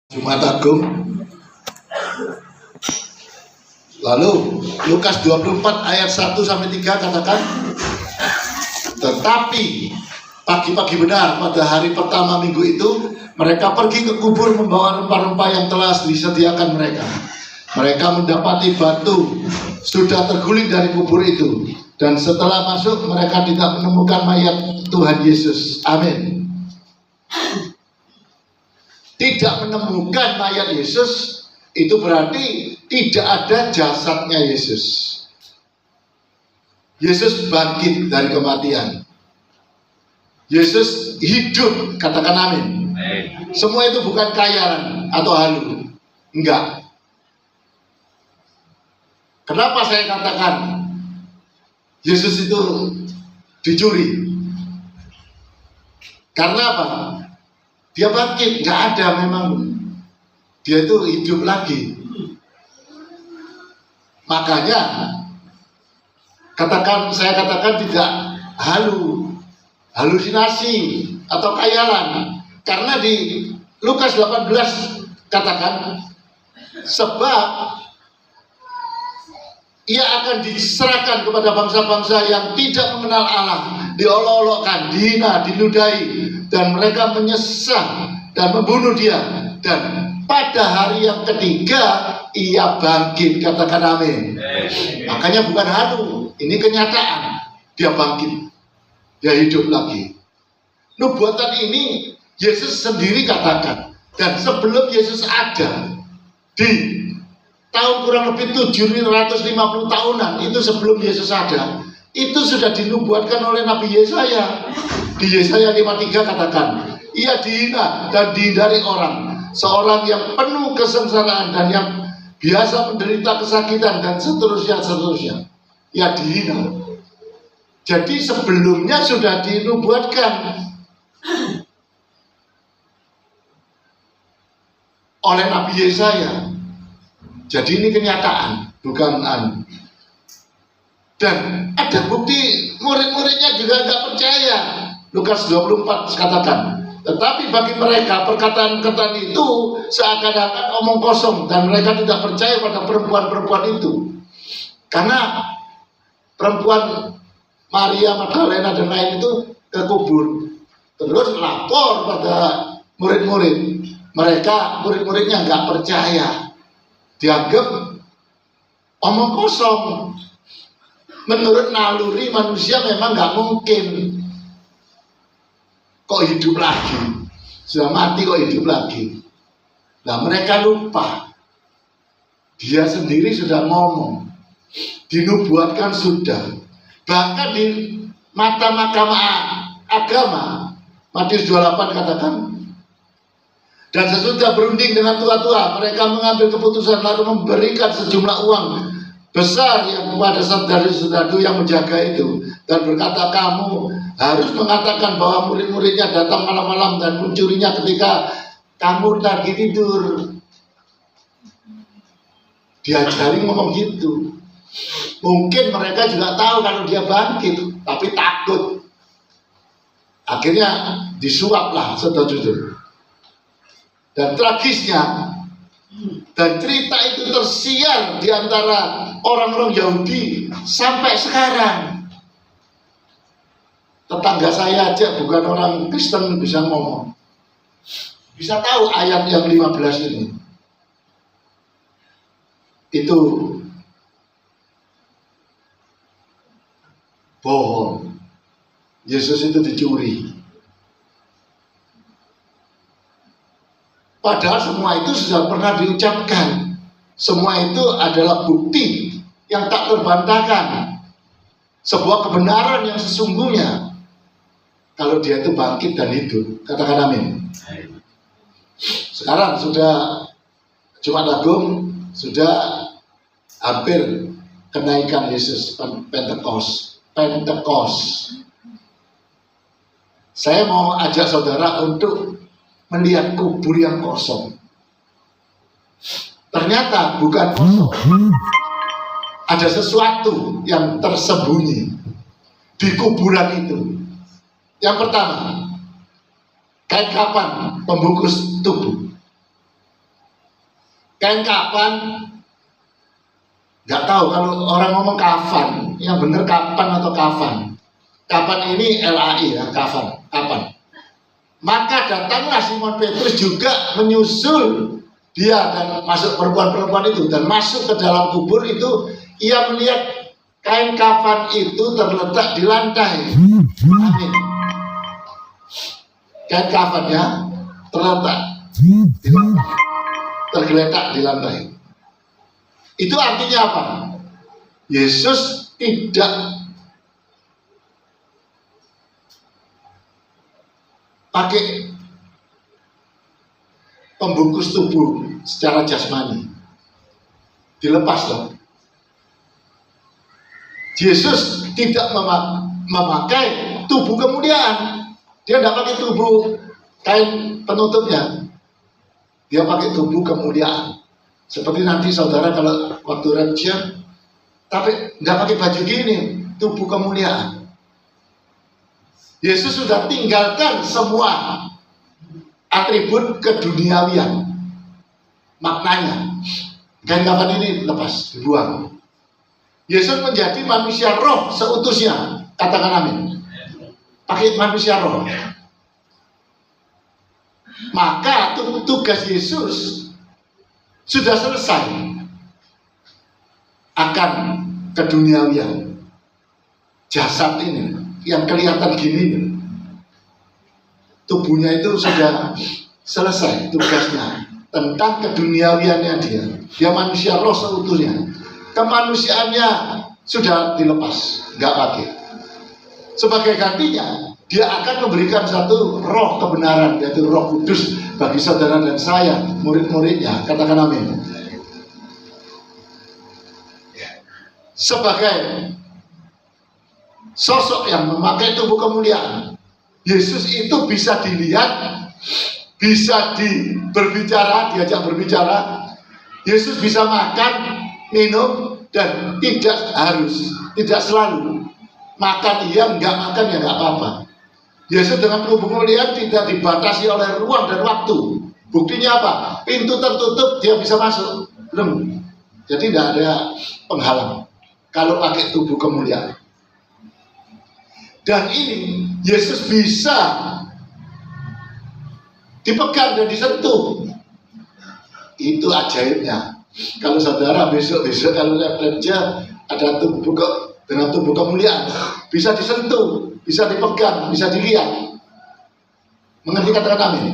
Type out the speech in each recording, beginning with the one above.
Jumat Agung. Lalu Lukas 24 ayat 1 sampai 3 katakan, tetapi pagi-pagi benar pada hari pertama minggu itu mereka pergi ke kubur membawa rempah-rempah yang telah disediakan mereka. Mereka mendapati batu sudah terguling dari kubur itu, dan setelah masuk mereka tidak menemukan mayat Tuhan Yesus. Amin. Tidak menemukan mayat Yesus itu berarti tidak ada jasadnya Yesus. Yesus bangkit dari kematian. Yesus hidup, katakan amin. Semua itu bukan khayalan atau halu. Enggak. Kenapa saya katakan Yesus itu dicuri? Karena apa? Dia bangkit, nggak ada memang. Dia itu hidup lagi. Makanya saya katakan tidak halusinasi atau khayalan. Karena di Lukas 18 katakan, sebab ia akan diserahkan kepada bangsa-bangsa yang tidak mengenal Allah, diolok-olokkan, dihina, dinudai, dan mereka menyesal dan membunuh dia. Dan pada hari yang ketiga ia bangkit, katakan amin. Makanya bukan halu, ini kenyataan. Dia bangkit, dia hidup lagi. Nubuatan ini Yesus sendiri katakan. Dan sebelum Yesus ada, di tahun kurang lebih 750 tahunan itu sebelum Yesus ada, itu sudah dinubuatkan oleh Nabi Yesaya. Di Yesaya 53 katakan, ia dihina dan dihindari orang, seorang yang penuh kesengsaraan dan yang biasa menderita kesakitan dan seterusnya. Ia dihina. Jadi sebelumnya sudah dinubuatkan oleh Nabi Yesaya. Jadi ini kenyataan, bukan anu. Dan ada bukti, murid-muridnya juga nggak percaya. Lukas 24 katakan, tetapi bagi mereka perkataan-perkataan itu seakan-akan omong kosong, dan mereka tidak percaya pada perempuan-perempuan itu. Karena perempuan Maria Magdalena dan lain itu ke kubur, terus lapor pada murid-murid. Murid-muridnya nggak percaya, dianggap omong kosong. Menurut naluri manusia memang nggak mungkin. Kok hidup lagi? Sudah mati kok hidup lagi? Nah, mereka lupa. Dia sendiri sudah ngomong, dinubuatkan sudah. Bahkan di mata mahkamah agama, Matius 28 katakan, dan sesudah berunding dengan tua-tua, mereka mengambil keputusan lalu memberikan sejumlah uang besar yang kepada saudara-saudara yang menjaga itu, dan berkata, kamu harus mengatakan bahwa murid-muridnya datang malam-malam dan mencurinya ketika kamu lagi tidur. Diajari ngomong gitu. Mungkin mereka juga tahu kalau dia bangkit, tapi takut. Akhirnya disuaplah saudara-saudara. Dan tragisnya, dan cerita itu tersiar di antara orang-orang Yahudi sampai sekarang. Tetangga saya aja bukan orang Kristen bisa ngomong, bisa tahu ayat yang 15 ini. Itu bohong. Yesus itu dicuri. Padahal semua itu sudah pernah diucapkan. Semua itu adalah bukti yang tak terbantahkan. Sebuah kebenaran yang sesungguhnya. Kalau dia itu bangkit dan hidup, katakan amin. Sekarang sudah Jumat Agung, sudah hampir kenaikan Yesus Pentekost. Saya mau ajak saudara untuk melihat kubur yang kosong. Ternyata bukan kosong. Ada sesuatu yang tersembunyi di kuburan itu. Yang pertama, kain kapan pembungkus tubuh. Kain kafan, nggak tahu kalau orang ngomong kafan, yang benar kapan atau kafan. Kafan ini LAI ya, kafan, kapan. Maka datanglah Simon Petrus juga menyusul dia dan masuk perempuan-perempuan itu dan masuk ke dalam kubur itu. Ia melihat kain kafan itu terletak di lantai. Amin. Kain kafan ya terletak di lantai, tergeletak di lantai. Itu artinya apa? Yesus tidak pakai pembungkus tubuh secara jasmani, dilepas loh. Yesus tidak memakai tubuh kemuliaan. Dia tidak pakai tubuh kain penutupnya. Dia pakai tubuh kemuliaan. Seperti nanti saudara kalau waktu rapture, tapi tidak pakai baju gini, tubuh kemuliaan. Yesus sudah tinggalkan semua atribut keduniawian. Maknanya, kain kafan ini lepas, dibuang. Yesus menjadi manusia roh seutusnya. Katakan amin. Pakai manusia roh. Maka tugas Yesus sudah selesai akan keduniawian. Jasad ini yang kelihatan gini, tubuhnya itu sudah selesai tugasnya tentang keduniawiannya dia. Dia manusia roh seutuhnya. Kemanusiaannya sudah dilepas, nggak pakai. Sebagai gantinya, dia akan memberikan satu roh kebenaran, yaitu Roh Kudus bagi saudara dan saya, murid-muridnya. Katakan amin. Sebagai sosok yang memakai tubuh kemuliaan, Yesus itu bisa dilihat, bisa berbicara, diajak berbicara. Yesus bisa makan, minum, dan tidak selalu makan. Iya, nggak makan ya nggak apa-apa. Yesus dengan tubuh kemuliaan tidak dibatasi oleh ruang dan waktu. Buktinya apa? Pintu tertutup dia bisa masuk. Belum. Jadi tidak ada penghalang kalau pakai tubuh kemuliaan. Dan ini Yesus bisa dipegang dan disentuh. Itu ajaibnya. Kalau saudara besok kalau kerja ada tubuh dengan tubuh kemuliaan, bisa disentuh, bisa dipegang, bisa dilihat. Mengerti katakan amin?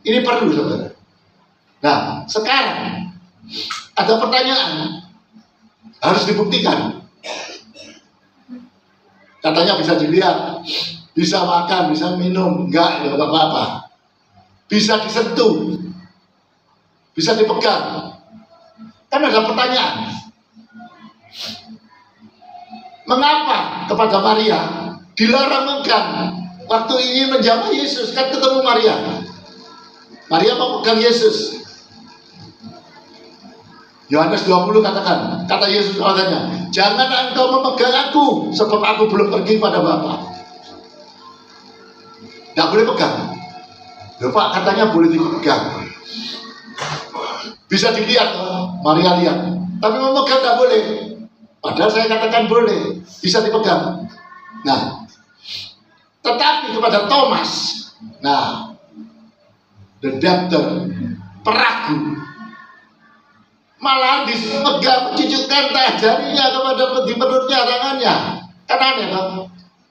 Ini perlu saudara. Nah, sekarang ada pertanyaan, harus dibuktikan. Katanya bisa dilihat, bisa makan, bisa minum, enggak apa-apa. Bisa disentuh, bisa dipegang. Kan ada pertanyaan, mengapa kepada Maria dilarang megang waktu ingin menjamah Yesus? Kan ketemu Maria mau pegang Yesus. Yohanes 20 katakan, kata Yesus katanya, jangan engkau memegang aku, sebab aku belum pergi pada Bapa. Tidak boleh pegang. Bapak katanya boleh dipegang, bisa dilihat, Maria lihat, tapi memegang tidak boleh. Padahal saya katakan boleh, bisa dipegang. Nah, tetapi kepada Thomas, nah, the doubter, peragu, malah dipegang, mencucukkan jarinya kepada di perutnya, tangannya. Kan aneh kan?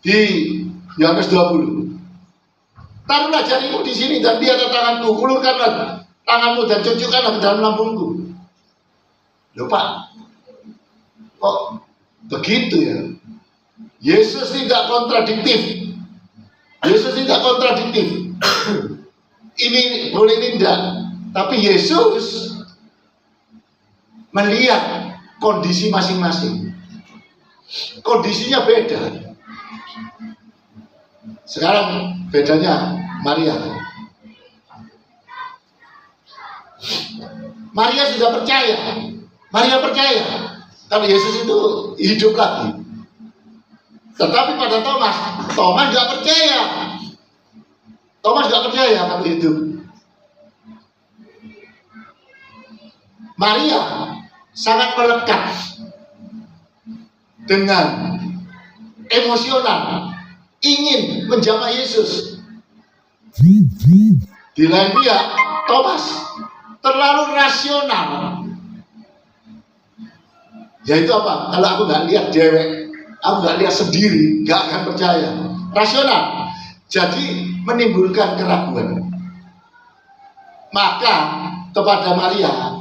Di Yohanes 20. Taruhlah jarimu di sini dan di atas tanganku, ulurkanlah tanganmu dan cucukkanlah ke dalam lambungku. Loh Pak, kok begitu ya? Yesus tidak kontradiktif. Yesus tidak kontradiktif. Ini boleh, ini tidak. Tapi Yesus melihat kondisi masing-masing. Kondisinya beda. Sekarang bedanya Maria. Maria sudah percaya. Maria percaya kalau Yesus itu hidup lagi. Tetapi pada Thomas nggak percaya. Thomas nggak percaya kalau hidup. Maria sangat melekat dengan emosional, ingin menjamah Yesus. Di lain pihak, Thomas terlalu rasional. Yaitu apa? Kalau aku nggak lihat dewek, aku nggak lihat sendiri, nggak akan percaya. Rasional, jadi menimbulkan keraguan. Maka kepada Maria,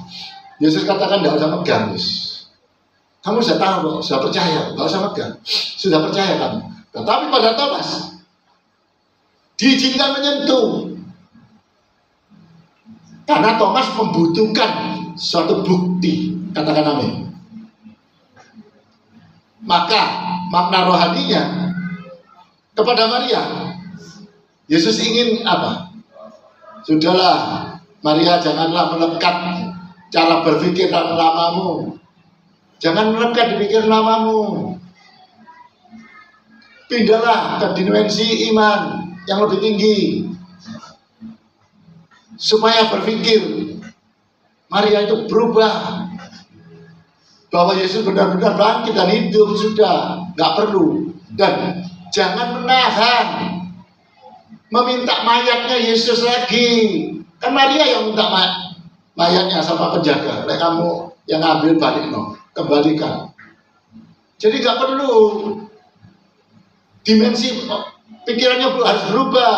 Yesus katakan nggak usah megang, kamu sudah tahu kok, sudah percaya, nggak usah megang, sudah percaya kamu. Tetapi pada Thomas diizinkan menyentuh, karena Thomas membutuhkan suatu bukti. Katakan amin. Maka makna rohaninya kepada Maria, Yesus ingin apa? Sudahlah Maria, janganlah melekat cara berpikir lamamu. Jangan melekat di pikiran lamamu. Pindahlah ke dimensi iman yang lebih tinggi, supaya berpikir Maria itu berubah, bahwa Yesus benar-benar bangkit dan hidup. Sudah, nggak perlu. Dan jangan menahan meminta mayatnya Yesus lagi. Kan Maria yang minta mayatnya sama penjaga. Kamu yang ambil, balik no, kembalikan. Jadi nggak perlu. Dimensi pikirannya harus berubah.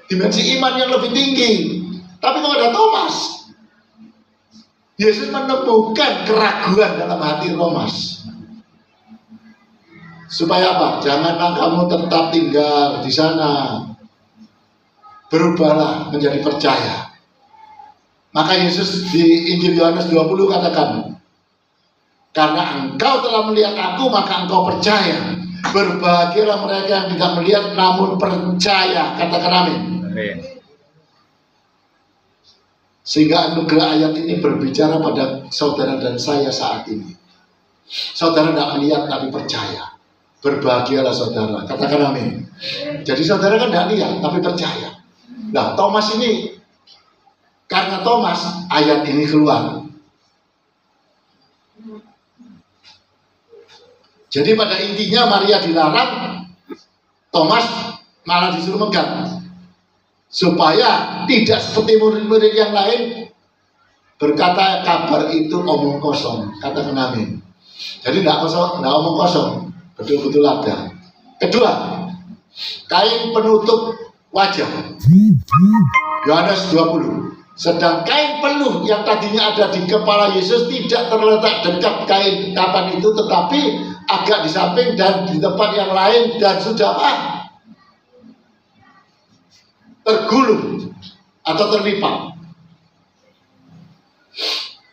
Dimensi iman yang lebih tinggi. Tapi kepada Thomas, Yesus menemukan keraguan dalam hati Thomas. Supaya apa? Janganlah kamu tetap tinggal di sana. Berubahlah menjadi percaya. Maka Yesus di Injil Yohanes 20 katakan, karena engkau telah melihat aku, maka engkau percaya. Berbahagialah mereka yang tidak melihat namun percaya. Katakan amin. Sehingga anugerah ayat ini berbicara pada saudara dan saya saat ini. Saudara tidak melihat tapi percaya. Berbahagialah saudara. Katakan amin. Jadi saudara kan tidak lihat tapi percaya. Nah, Thomas ini, karena Thomas ayat ini keluar. Jadi pada intinya Maria dilarang, Thomas malah disuruh megang, supaya tidak seperti murid-murid yang lain berkata kabar itu omong kosong. Katakan amin. Jadi tidak omong kosong, betul-betul ada. Kedua, kain penutup wajah. Yohanes 20. Sedang kain peluh yang tadinya ada di kepala Yesus tidak terletak dekat kain kapan itu, tetapi agak di samping dan di tempat yang lain, dan sudah tergulung atau terlipat.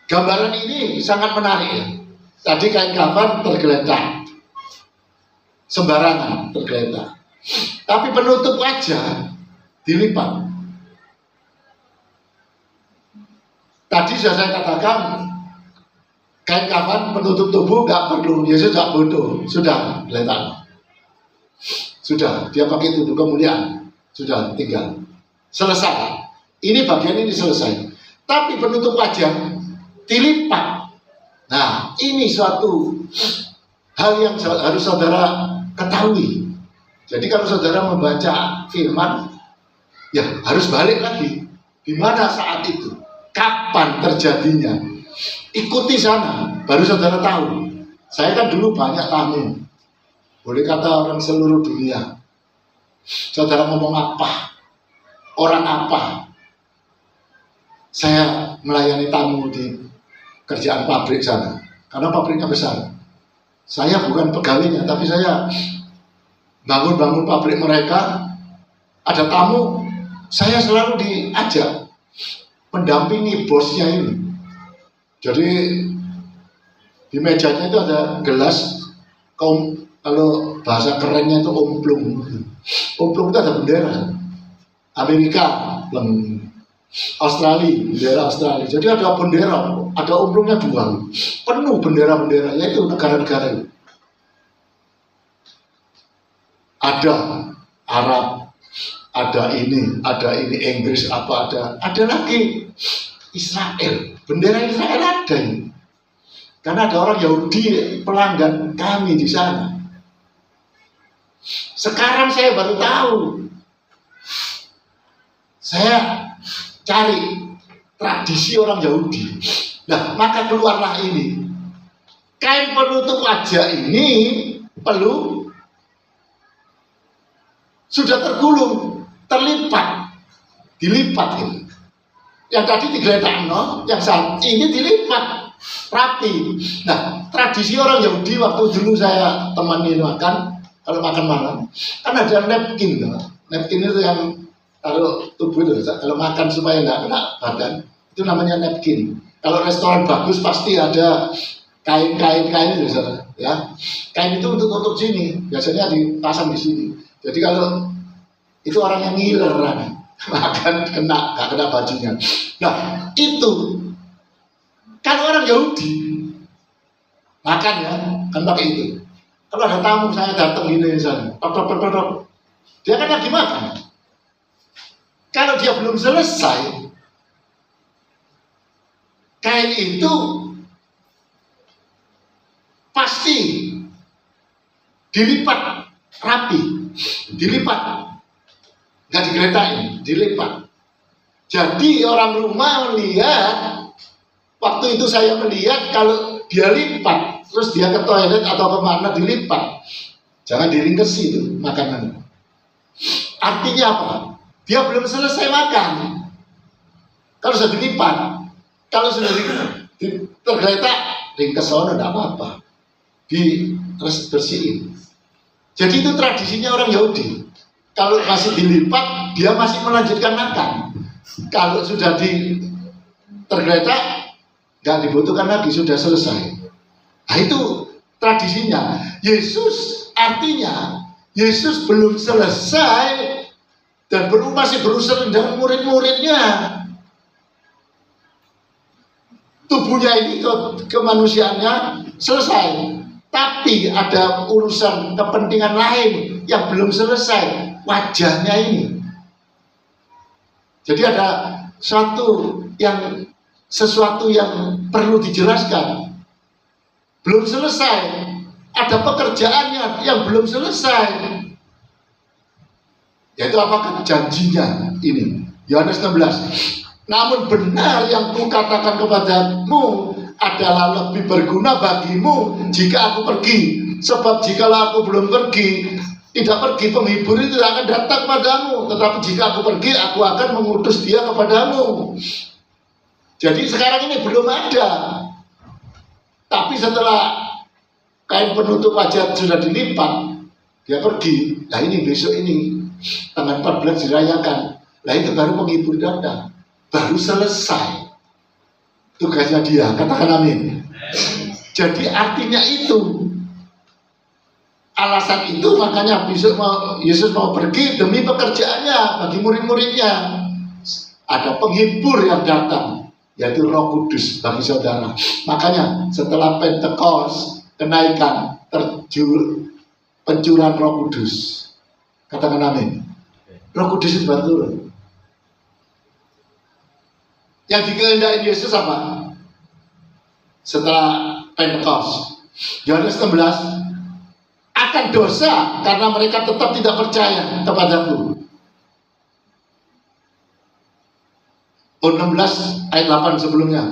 Gambaran ini sangat menarik. Tadi kain kafan tergeletak, sembarangan tergeletak, tapi penutup wajah dilipat. Tadi sudah saya katakan, kain kafan penutup tubuh nggak perlu. Yesus nggak butuh, sudah geletak, sudah dia pakai tubuh kemuliaan, sudah tinggal selesai. Ini bagian ini selesai. Tapi penutup wajah dilipat. Nah, ini suatu hal yang harus saudara ketahui. Jadi kalau saudara membaca firman, ya harus balik lagi. Di mana saat itu? Kapan terjadinya? Ikuti sana, baru saudara tahu. Saya kan dulu banyak tamu, boleh kata orang seluruh dunia. Saudara ngomong apa, orang apa, saya melayani tamu di kerjaan pabrik sana, karena pabriknya besar. Saya bukan pegawainya, tapi saya bangun pabrik mereka. Ada tamu, saya selalu diajak mendampingi bosnya ini. Jadi di mejanya itu ada gelas, kalau bahasa kerennya itu omplung. Omplung itu ada bendera Amerika, Australia, bendera Australia. Jadi ada bendera, ada omplungnya dua, penuh bendera-bendera, yaitu negara-negara itu. Ada Arab, ada ini Inggris, apa ada lagi Israel, bendera Israel ada ini. Karena ada orang Yahudi pelanggan kami di sana. Sekarang saya baru tahu. Saya cari tradisi orang Yahudi. Nah, maka keluarlah ini. Kain penutup wajah ini sudah tergulung, terlipat, dilipat ini. Yang tadi digeletak yang saat ini dilipat rapi. Nah, tradisi orang Yahudi waktu dulu saya temani makan, kalau makan malam kan ada napkin, napkin itu yang taruh tubuh itu, kalau makan supaya nggak kena badan, itu namanya napkin. Kalau restoran bagus pasti ada kain itu, ya. Kain itu untuk sini, biasanya dipasang di sini. Jadi kalau itu orang yang ngiler, makan nggak kena bajunya. Nah, itu kalau orang Yahudi makan ya, kan pakai itu. Kalau ada tamu saya datang gini misalnya, dia kan lagi makan. Kalau dia belum selesai, kain itu pasti dilipat rapi, dilipat, nggak digeletain, dilipat. Jadi orang rumah melihat, waktu itu saya melihat kalau dia lipat, terus dia ke toilet atau kemana dilipat, jangan diringkesi itu makanan. Artinya apa? Dia belum selesai makan. Kalau sudah dilipat, kalau sudah tergeletak, ringkes sono tidak apa-apa, bersihin. Jadi itu tradisinya orang Yahudi. Kalau masih dilipat, dia masih melanjutkan makan. Kalau sudah tergeletak, nggak dibutuhkan lagi, sudah selesai. Nah itu tradisinya. Yesus artinya Yesus belum selesai dan masih berusaha dengan murid-muridnya. Tubuhnya ini kemanusiaannya selesai, tapi ada urusan kepentingan lain yang belum selesai, wajahnya ini. Jadi ada sesuatu yang perlu dijelaskan, belum selesai, ada pekerjaannya yang belum selesai. Yaitu apakah janjinya ini? Yohanes 16. Namun benar yang kukatakan kepadamu adalah lebih berguna bagimu jika aku pergi. Sebab jikalau aku belum pergi, tidak pergi, penghibur itu akan datang padamu. Tetapi jika aku pergi, aku akan mengutus dia kepadamu. Jadi sekarang ini belum ada. Tapi setelah kain penutup wajah sudah dilipat, dia pergi. Nah ini besok ini tanggal 14 dirayakan. Nah itu baru penghibur datang, baru selesai tugasnya dia. Katakan amin. Jadi artinya itu, alasan itu makanya besok Yesus mau pergi demi pekerjaannya bagi murid-muridnya. Ada penghibur yang datang, yaitu Roh Kudus bagi saudara. Makanya setelah Pentekos, kenaikan, pencurahan Roh Kudus. Katakan amin. Roh Kudus itu baru turun. Yang dikehendaki Yesus apa? Setelah Pentekos, Yohanes 16, akan dosa karena mereka tetap tidak percaya kepadaku. 16 ayat 8 sebelumnya.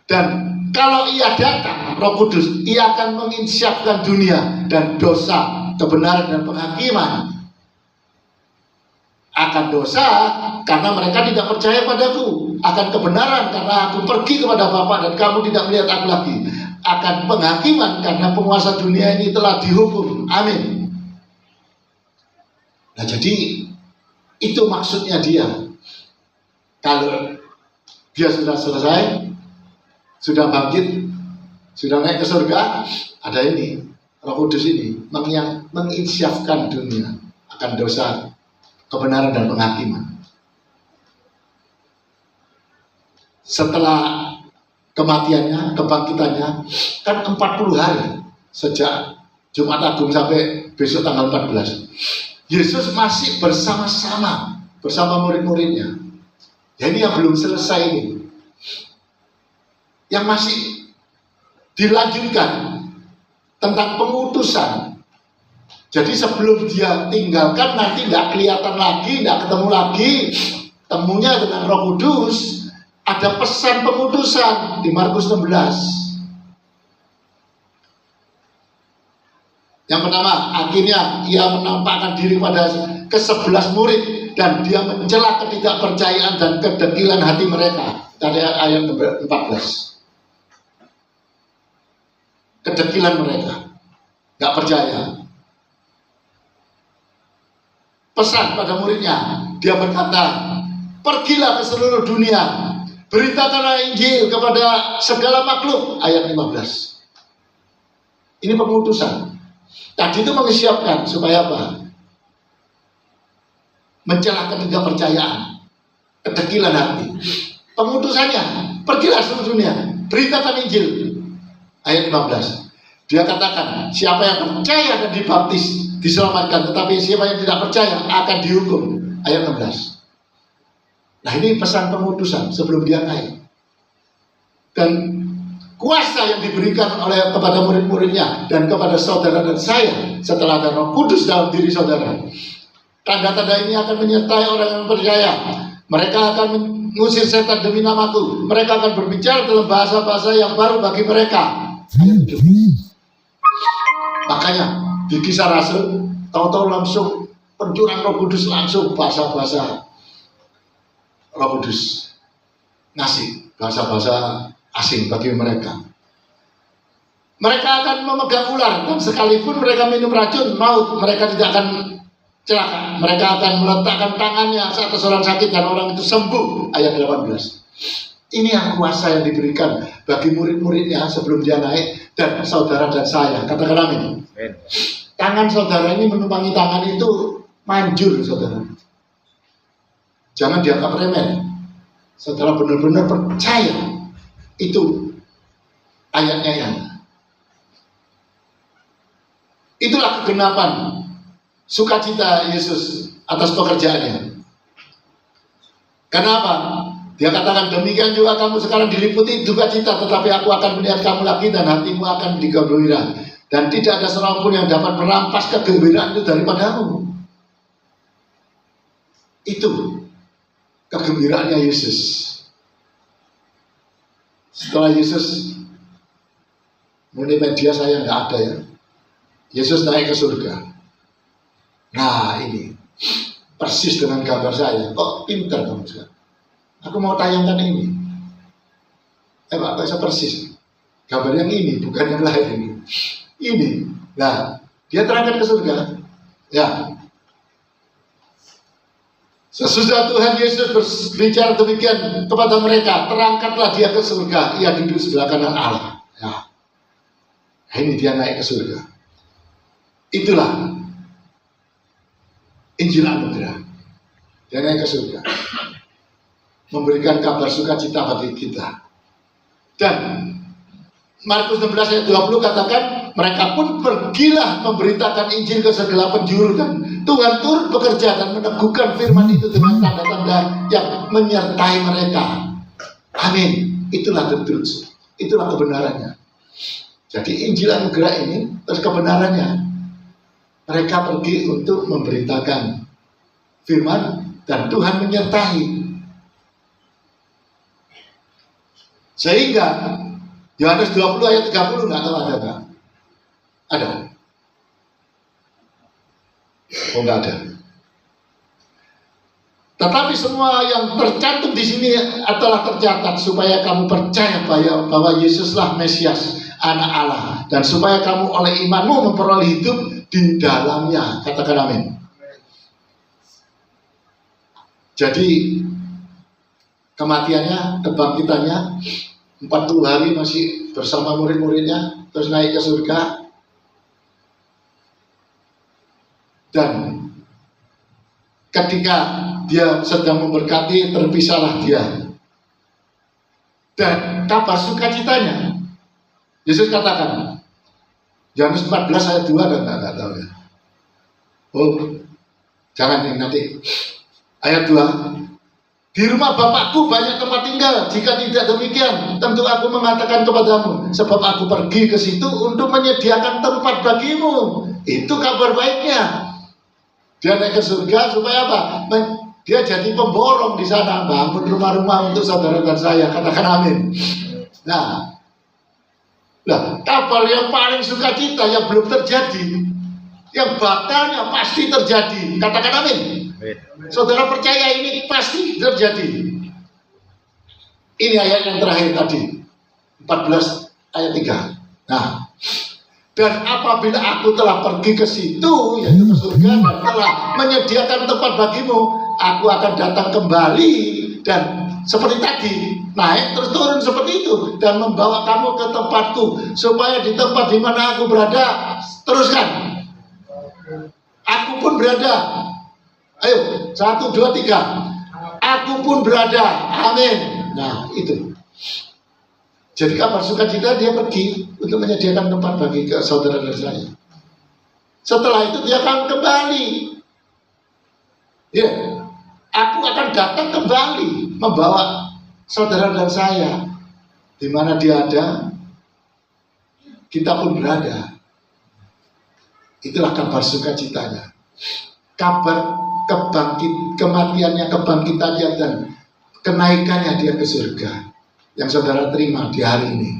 Dan kalau ia datang, Roh Kudus, ia akan menginsyafkan dunia dan dosa, kebenaran dan penghakiman. Akan dosa karena mereka tidak percaya padaku. Akan kebenaran karena aku pergi kepada Bapa dan kamu tidak melihat aku lagi. Akan penghakiman karena penguasa dunia ini telah dihukum. Amin. Nah jadi itu maksudnya dia. Kalau dia sudah selesai, sudah bangkit, sudah naik ke surga, ada ini Roh Kudus ini menginsyafkan dunia akan dosa, kebenaran dan penghakiman. Setelah kematiannya, kebangkitannya, kan 40 hari sejak Jumat Agung sampai besok tanggal 14. Yesus masih bersama-sama bersama murid-muridnya. Ya ini yang belum selesai ini. yang masih dilanjutkan tentang pengutusan. Jadi sebelum dia tinggalkan, nanti nggak kelihatan lagi, nggak ketemu lagi, temunya dengan Roh Kudus, ada pesan pengutusan di Markus 16. Yang pertama, akhirnya ia menampakkan diri pada ke-11 murid dan dia mencela ketidakpercayaan dan kedegilan hati mereka. Dari ayat 14. Kedegilan mereka, nggak percaya. Pesan pada muridnya, dia berkata, pergilah ke seluruh dunia, beritakanlah Injil kepada segala makhluk. Ayat 15. Ini pengutusan. Tadi itu menyiapkan supaya apa? Mencela ketidakpercayaan, kedegilan hati. Pengutusannya, pergilah seluruh dunia, beritakan Injil. Ayat 15. Dia katakan, siapa yang percaya dan dibaptis diselamatkan, tetapi siapa yang tidak percaya akan dihukum. Ayat 16. Nah, ini pesan pengutusan sebelum dia naik. Dan kuasa yang diberikan oleh kepada murid-muridnya dan kepada saudara dan saya setelah ada Roh Kudus dalam diri saudara. Tanda-tanda ini akan menyertai orang yang percaya. Mereka akan mengusir setan demi namaku. Mereka akan berbicara dalam bahasa-bahasa yang baru bagi mereka. Makanya di Kisah Rasul, tahu-tahu langsung pencurahan Roh Kudus, langsung bahasa-bahasa Roh Kudus ngasih bahasa-bahasa asing bagi mereka. Mereka akan memegang ular, dan sekalipun mereka minum racun maut, mereka tidak akan celaka. Mereka akan meletakkan tangannya atas orang sakit dan orang itu sembuh. Ayat 18. Ini yang kuasa yang diberikan bagi murid-muridnya sebelum dia naik, dan saudara dan saya. Katakan amin. Tangan saudara ini menumpangi tangan itu manjur, saudara. Jangan dianggap remeh. Saudara benar-benar percaya. Itu ayatnya yang itulah kegenapan sukacita Yesus atas pekerjaannya. Kenapa? Dia katakan, demikian juga kamu sekarang diliputi sukacita, tetapi aku akan melihat kamu lagi dan hatimu akan digembira, dan tidak ada seorang pun yang dapat merampas kegembiraan itu daripadamu. Itu kegembiraannya Yesus. Setelah Yesus mulai media saya nggak ada ya, Yesus naik ke surga. Nah, ini persis dengan gambar saya. Kok pintar kamu sekarang? Aku mau tayangkan ini. Pak, bisa persis gambar yang ini, bukan yang lain. Ini. Nah, dia terangkat ke surga. Ya. Sesudah Tuhan Yesus berbicara demikian kepada mereka, terangkatlah dia ke surga, ia duduk sebelah kanan Allah. Ya. Nah, ini dia naik ke surga. Itulah Injil anugerah. Dia naik ke surga, memberikan kabar sukacita bagi kita. Dan Markus 16 ayat 20 katakan, mereka pun pergilah memberitakan Injil ke segala penjuru, dan Tuhan turut bekerja dan meneguhkan firman itu dengan tanda-tanda yang menyertai mereka. Amin. Itulah the truth. Itulah kebenarannya. Jadi Injil anugerah ini terus kebenarannya. Mereka pergi untuk memberitakan firman dan Tuhan menyertai. Sehingga Yohanes 20 ayat 30 nggak tahu ada nggak? Ada? Oh, nggak ada. Tetapi semua yang tercantum di sini adalah tercatat supaya kamu percaya bahwa Yesuslah Mesias, Anak Allah, dan supaya kamu oleh imanmu memperoleh hidup di dalamnya. Katakan amin. Jadi kematiannya, kebangkitannya 40 hari masih bersama murid-muridnya, terus naik ke surga. Dan ketika dia sedang memberkati, terpisahlah dia. Dan kabar sukacitanya, Yesus katakan, Yohanes 14 ayat 2 dan nggak tahu ya. Oh, jangan yang nanti ayat 2. Di rumah Bapakku banyak tempat tinggal. Jika tidak demikian, tentu aku mengatakan kepadamu, sebab aku pergi ke situ untuk menyediakan tempat bagimu. Itu kabar baiknya. Dia naik ke surga supaya apa? Dia jadi pemborong di sana, bangun rumah-rumah untuk saudara dan saya. Katakan amin. Nah, kabar yang paling sukacita yang belum terjadi, yang bakalnya pasti terjadi. Katakan amin. Saudara percaya ini pasti terjadi. Ini ayat yang terakhir tadi, 14 ayat 3. Nah, dan apabila aku telah pergi ke situ, yaitu ke surga, dan telah menyediakan tempat bagimu, aku akan datang kembali dan seperti tadi, naik terus turun seperti itu, dan membawa kamu ke tempatku, supaya di tempat di mana aku berada, teruskan, aku pun berada. Ayo, 1, 2, 3. Aku pun berada. Amin. Nah, itu. Jadi kabar sukacita dia pergi untuk menyediakan tempat bagi saudara dan saya. Setelah itu dia akan kembali. Ya, aku akan datang kembali membawa saudara dan saya. Di mana dia ada, kita pun berada. Itulah kabar sukacitanya. Kabar kematiannya, kebangkitannya, dan kenaikannya dia ke surga yang saudara terima di hari ini.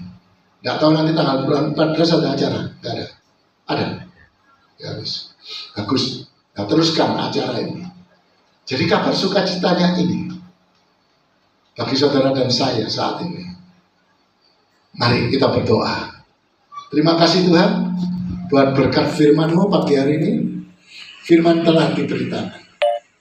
Nggak tahu nanti tanggal 14 ada acara? Nggak ada? Ada? Ya wis. Bagus. Nah, teruskan acara ini. Jadi kabar sukacitanya ini bagi saudara dan saya saat ini. Mari kita berdoa. Terima kasih Tuhan buat berkat firman-Mu pagi hari ini. Firman telah diberitakan.